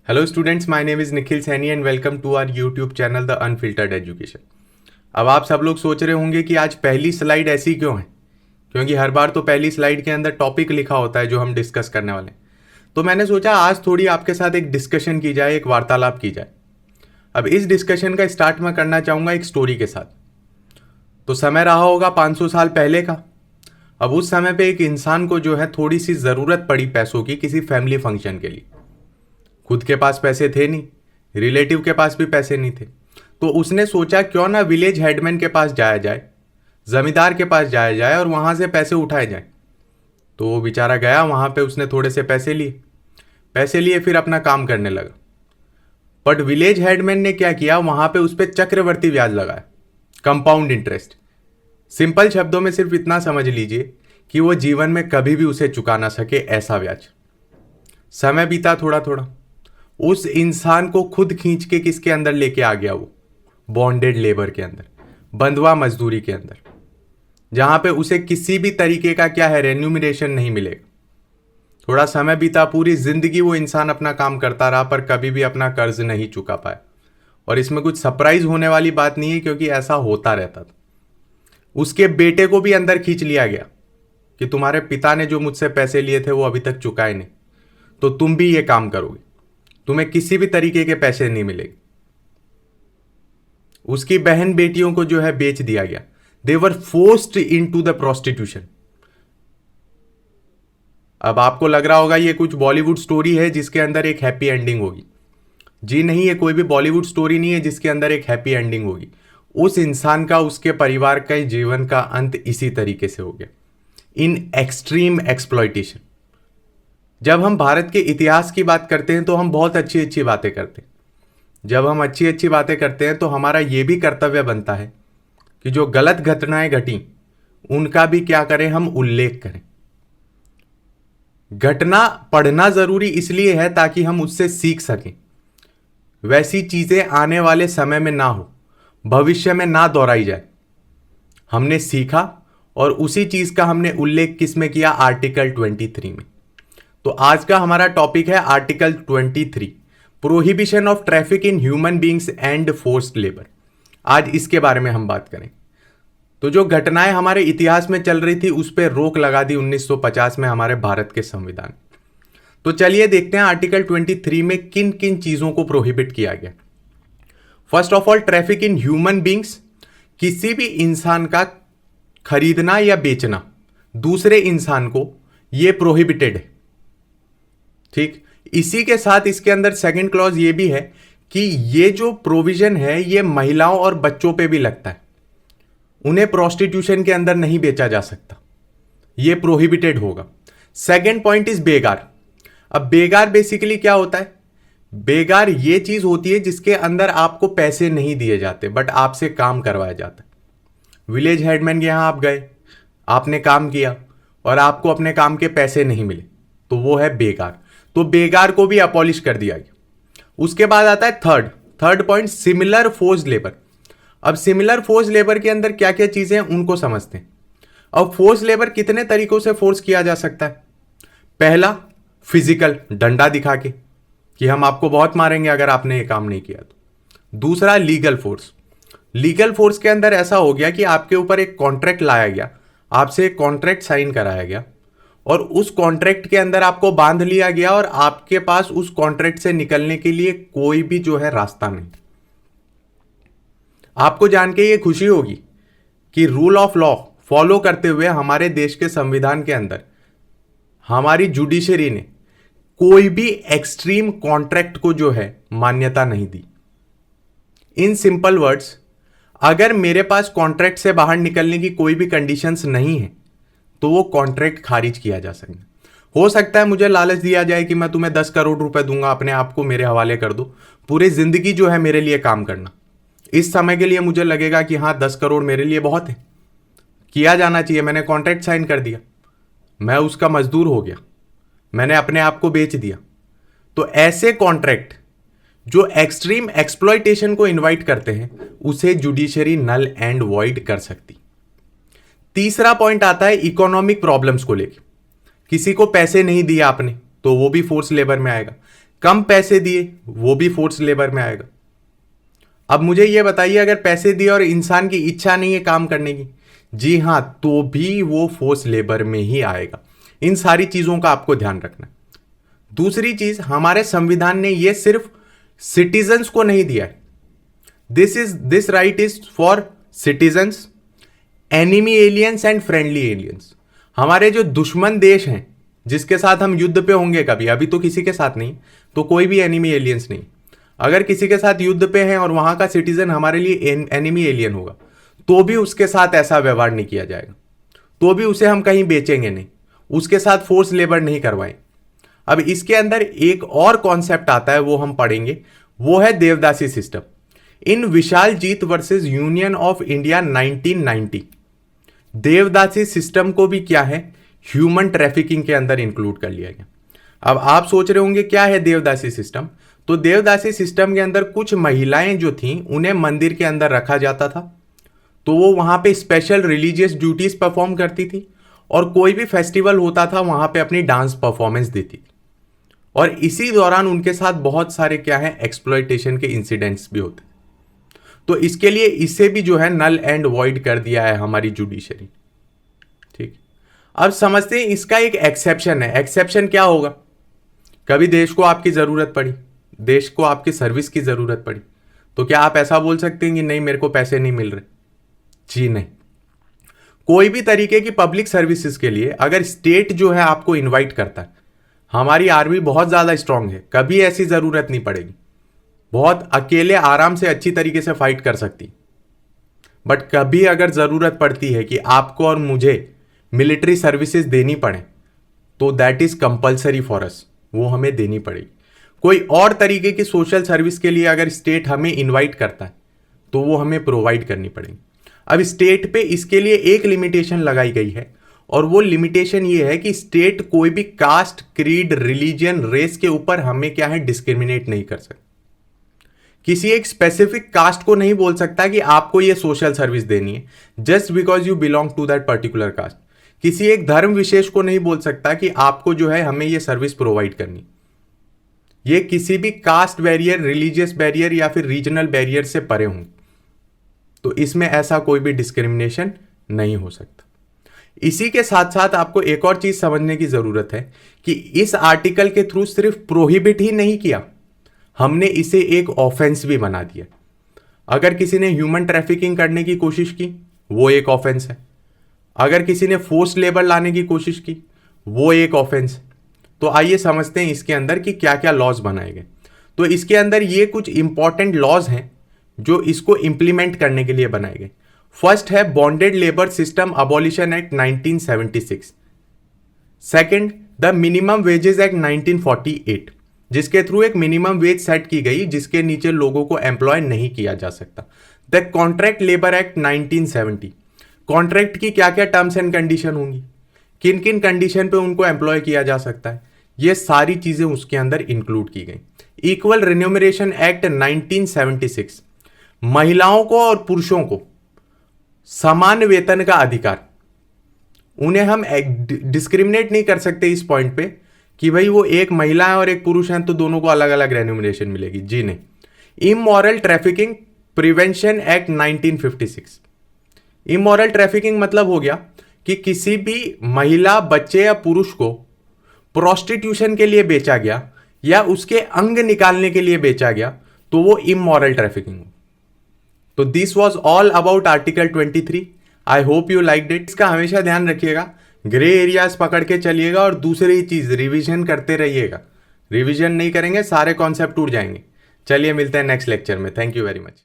Hello students, my name is Nikhil Saini and welcome to our YouTube channel the unfiltered education. अब आप सब लोग सोच रहे होंगे कि आज पहली स्लाइड ऐसी क्यों है, क्योंकि हर बार तो पहली स्लाइड के अंदर टॉपिक लिखा होता है जो हम डिस्कस करने वाले हैं। तो मैंने सोचा आज थोड़ी आपके साथ एक डिस्कशन की जाए, एक वार्तालाप की जाए। अब इस डिस्कशन का स्टार्ट मैं करना चाहूँगा एक स्टोरी के साथ। तो समय रहा होगा 500 साल पहले का। अब उस समय पे एक इंसान को जो है थोड़ी सी ज़रूरत पड़ी पैसों की किसी फैमिली फंक्शन के लिए। खुद के पास पैसे थे नहीं, रिलेटिव के पास भी पैसे नहीं थे। तो उसने सोचा क्यों ना विलेज हेडमैन के पास जाया जाए, जमींदार के पास जाया जाए और वहां से पैसे उठाए जाए। तो वो बेचारा गया वहां पे, उसने थोड़े से पैसे लिए फिर अपना काम करने लगा। बट विलेज हेडमैन ने क्या किया, वहां पे उस पर चक्रवर्ती ब्याज लगाया, कंपाउंड इंटरेस्ट। सिंपल शब्दों में सिर्फ इतना समझ लीजिए कि वो जीवन में कभी भी उसे चुका ना सके ऐसा ब्याज। समय बीता थोड़ा थोड़ा, उस इंसान को खुद खींच के किसके अंदर लेके आ गया, वो बॉन्डेड लेबर के अंदर, बंधुआ मजदूरी के अंदर, जहां पे उसे किसी भी तरीके का क्या है, रेन्यूमरेशन नहीं मिलेगा। थोड़ा समय बीता, पूरी जिंदगी वो इंसान अपना काम करता रहा पर कभी भी अपना कर्ज नहीं चुका पाया। और इसमें कुछ सरप्राइज होने वाली बात नहीं है, क्योंकि ऐसा होता रहता था। उसके बेटे को भी अंदर खींच लिया गया कि तुम्हारे पिता ने जो मुझसे पैसे लिए थे वो अभी तक चुकाए नहीं, तो तुम भी ये काम करोगे, तुम्हें किसी भी तरीके के पैसे नहीं मिलेंगे। उसकी बहन बेटियों को जो है बेच दिया गया। They were forced into the prostitution. अब आपको लग रहा होगा ये कुछ बॉलीवुड स्टोरी है जिसके अंदर एक हैप्पी एंडिंग होगी। जी नहीं, ये कोई भी बॉलीवुड स्टोरी नहीं है जिसके अंदर एक हैप्पी एंडिंग होगी। उस इंसान का, उसके परिवार का जीवन का अंत इसी तरीके से हो गया, इन एक्सट्रीम एक्सप्लॉइटेशन। जब हम भारत के इतिहास की बात करते हैं तो हम बहुत अच्छी अच्छी बातें करते हैं। जब हम अच्छी अच्छी बातें करते हैं तो हमारा यह भी कर्तव्य बनता है कि जो गलत घटनाएं घटी उनका भी क्या करें, हम उल्लेख करें। घटना पढ़ना जरूरी इसलिए है ताकि हम उससे सीख सकें, वैसी चीजें आने वाले समय में ना हो, भविष्य में ना दोहराई जाए। हमने सीखा और उसी चीज का हमने उल्लेख किस में किया, आर्टिकल 23 में। तो आज का हमारा टॉपिक है article 23, prohibition of traffic in human beings and forced labour. आज इसके बारे में हम बात करें। तो जो घटनाएं हमारे इतिहास में चल रही थी उस पर रोक लगा दी 1950 में हमारे भारत के संविधान। तो चलिए देखते हैं आर्टिकल 23 में किन किन चीजों को प्रोहिबिट किया गया। First of all, traffic in human beings, किसी भी इंसान का खरीदना या बेचना दूसरे इंसान को, यह प्रोहिबिटेड है। ठीक, इसी के साथ इसके अंदर सेकंड क्लॉज ये भी है कि ये जो प्रोविजन है ये महिलाओं और बच्चों पे भी लगता है। उन्हें प्रोस्टिट्यूशन के अंदर नहीं बेचा जा सकता, ये प्रोहिबिटेड होगा। सेकंड पॉइंट इज बेगार। अब बेगार बेसिकली क्या होता है? बेगार ये चीज होती है जिसके अंदर आपको पैसे नहीं दिए जाते बट आपसे काम करवाया जाता है। विलेज हेडमैन के यहां आप गए, आपने काम किया और आपको अपने काम के पैसे नहीं मिले, तो वो है बेगार। तो बेगार को भी अबॉलिश कर दिया गया। उसके बाद आता है third point, similar forced labour. अब सिमिलर फोर्स्ड लेबर के अंदर क्या क्या चीजें हैं उनको समझते हैं। अब फोर्स्ड लेबर कितने तरीकों से फोर्स किया जा सकता है? पहला, फिजिकल, डंडा दिखा के कि हम आपको बहुत मारेंगे अगर आपने ये काम नहीं किया तो। दूसरा, लीगल फोर्स। लीगल फोर्स के अंदर ऐसा हो गया कि आपके ऊपर एक कॉन्ट्रैक्ट लाया गया, आपसे एक कॉन्ट्रैक्ट साइन कराया गया और उस कॉन्ट्रैक्ट के अंदर आपको बांध लिया गया और आपके पास उस कॉन्ट्रैक्ट से निकलने के लिए कोई भी जो है रास्ता नहीं। आपको जान के ये खुशी होगी कि रूल ऑफ लॉ फॉलो करते हुए हमारे देश के संविधान के अंदर हमारी जुडिशरी ने कोई भी एक्सट्रीम कॉन्ट्रैक्ट को जो है मान्यता नहीं दी। इन सिंपल वर्ड्स, अगर मेरे पास कॉन्ट्रैक्ट से बाहर निकलने की कोई भी कंडीशंस नहीं है तो वो कॉन्ट्रैक्ट खारिज किया जा सकता है। हो सकता है मुझे लालच दिया जाए कि मैं तुम्हें 10 करोड़ रुपए दूंगा, अपने आप को मेरे हवाले कर दो, पूरी जिंदगी जो है मेरे लिए काम करना। इस समय के लिए मुझे लगेगा कि हाँ 10 करोड़ मेरे लिए बहुत है, किया जाना चाहिए, मैंने कॉन्ट्रैक्ट साइन कर दिया, मैं उसका मजदूर हो गया, मैंने अपने आप को बेच दिया। तो ऐसे कॉन्ट्रैक्ट जो एक्सट्रीम एक्सप्लॉइटेशन को इनवाइट करते हैं उसे जुडिशरी नल एंड वॉइड कर सकती। तीसरा पॉइंट आता है इकोनॉमिक प्रॉब्लम्स को लेकर। किसी को पैसे नहीं दिए आपने तो वो भी फोर्स लेबर में आएगा। कम पैसे दिए वो भी फोर्स लेबर में आएगा। अब मुझे ये बताइए, अगर पैसे दिए और इंसान की इच्छा नहीं है काम करने की, जी हाँ, तो भी वो फोर्स लेबर में ही आएगा। इन सारी चीजों का आपको ध्यान रखना। दूसरी चीज, हमारे संविधान ने ये सिर्फ सिटीजन्स को नहीं दिया है। This right is for citizens, enemy aliens and friendly aliens. हमारे जो दुश्मन देश हैं जिसके साथ हम युद्ध पे होंगे कभी, अभी तो किसी के साथ नहीं, तो कोई भी एनिमी एलियंस नहीं। अगर किसी के साथ युद्ध पे हैं और वहां का सिटीजन हमारे लिए एनिमी एलियन होगा, तो भी उसके साथ ऐसा व्यवहार नहीं किया जाएगा, तो भी उसे हम कहीं बेचेंगे नहीं, उसके साथ फोर्स लेबर नहीं करवाएं। अब इसके अंदर एक और कॉन्सेप्ट आता है, वो हम पढ़ेंगे, वो है devadasi system. In Vishal Jeet versus union of India 1990, devadasi system को भी क्या है, ह्यूमन ट्रैफिकिंग के अंदर इंक्लूड कर लिया गया। अब आप सोच रहे होंगे क्या है देवदासी सिस्टम। तो देवदासी सिस्टम के अंदर कुछ महिलाएं जो थीं उन्हें मंदिर के अंदर रखा जाता था, तो वो वहां पे स्पेशल रिलीजियस ड्यूटीज परफॉर्म करती थी, और कोई भी फेस्टिवल होता था वहां पे अपनी डांस परफॉर्मेंस देती थी, और इसी दौरान उनके साथ बहुत सारे क्या है, एक्सप्लॉयटेशन के इंसिडेंट्स भी होते। तो इसके लिए इसे भी जो है नल एंड वॉइड कर दिया है हमारी जुडिशरी। ठीक, अब समझते हैं इसका एक एक्सेप्शन है। एक्सेप्शन क्या होगा, कभी देश को आपकी जरूरत पड़ी, देश को आपकी सर्विस की जरूरत पड़ी, तो क्या आप ऐसा बोल सकते हैं कि नहीं मेरे को पैसे नहीं मिल रहे? जी नहीं। कोई भी तरीके की पब्लिक सर्विसेज के लिए अगर स्टेट जो है आपको इनवाइट करता है, हमारी आर्मी बहुत ज्यादा स्ट्रांग है, कभी ऐसी जरूरत नहीं पड़ेगी, बहुत अकेले आराम से अच्छी तरीके से फाइट कर सकती। बट कभी अगर जरूरत पड़ती है कि आपको और मुझे मिलिट्री सर्विसेज देनी पड़े, तो that is compulsory for us, वो हमें देनी पड़ेगी। कोई और तरीके की सोशल सर्विस के लिए अगर स्टेट हमें इनवाइट करता है, तो वो हमें प्रोवाइड करनी पड़ेगी। अब स्टेट पे इसके लिए एक लिमिटेशन लगाई गई है, और वो लिमिटेशन ये है कि स्टेट कोई भी कास्ट, क्रीड, रिलीजन, रेस के ऊपर हमें क्या है, डिस्क्रिमिनेट नहीं कर सकता। किसी एक स्पेसिफिक कास्ट को नहीं बोल सकता कि आपको ये सोशल सर्विस देनी है just because you belong to that particular caste. किसी एक धर्म विशेष को नहीं बोल सकता कि आपको जो है हमें ये सर्विस प्रोवाइड करनी। ये किसी भी कास्ट बैरियर, रिलीजियस बैरियर या फिर रीजनल बैरियर से परे हों, तो इसमें ऐसा कोई भी डिस्क्रिमिनेशन नहीं हो सकता। इसी के साथ साथ आपको एक और चीज समझने की जरूरत है कि इस आर्टिकल के थ्रू सिर्फ प्रोहिबिट ही नहीं किया, हमने इसे एक ऑफेंस भी बना दिया। अगर किसी ने ह्यूमन ट्रैफिकिंग करने की कोशिश की, वो एक ऑफेंस है। अगर किसी ने फोर्स लेबर लाने की कोशिश की, वो एक ऑफेंस है। तो आइए समझते हैं इसके अंदर कि क्या क्या लॉज बनाए गए। तो इसके अंदर ये कुछ इंपॉर्टेंट लॉज हैं जो इसको इंप्लीमेंट करने के लिए बनाए गए। फर्स्ट है bonded labour system abolition act 1976। Second, the minimum wages act 1948, जिसके थ्रू एक मिनिमम वेज सेट की गई जिसके नीचे लोगों को एम्प्लॉय नहीं किया जा सकता। The contract labour act 1970, contract की क्या क्या टर्म्स एंड कंडीशन होंगी, किन किन कंडीशन पे उनको एम्प्लॉय किया जा सकता है, ये सारी चीजें उसके अंदर इंक्लूड की गई। इक्वल रिन्यूमरेशन एक्ट 1976, महिलाओं को और पुरुषों को समान वेतन का अधिकार, उन्हें हम डिस्क्रिमिनेट नहीं कर सकते इस पॉइंट पे कि भाई वो एक महिला है और एक पुरुष है तो दोनों को अलग अलग रेन्यूमरेशन मिलेगी, जी नहीं। Immoral trafficking prevention act 1956, immoral trafficking मतलब हो गया कि किसी भी महिला, बच्चे या पुरुष को प्रोस्टिट्यूशन के लिए बेचा गया या उसके अंग निकालने के लिए बेचा गया, तो वो इमोरल ट्रैफिकिंग हो। तो this was all about article 23। I hope you liked it. इसका हमेशा ध्यान रखिएगा, ग्रे एरियाज पकड़ के चलिएगा, और दूसरी चीज रिवीजन करते रहिएगा। रिवीजन नहीं करेंगे सारे कॉन्सेप्ट टूट जाएंगे। चलिए मिलते हैं नेक्स्ट लेक्चर में। Thank you very much.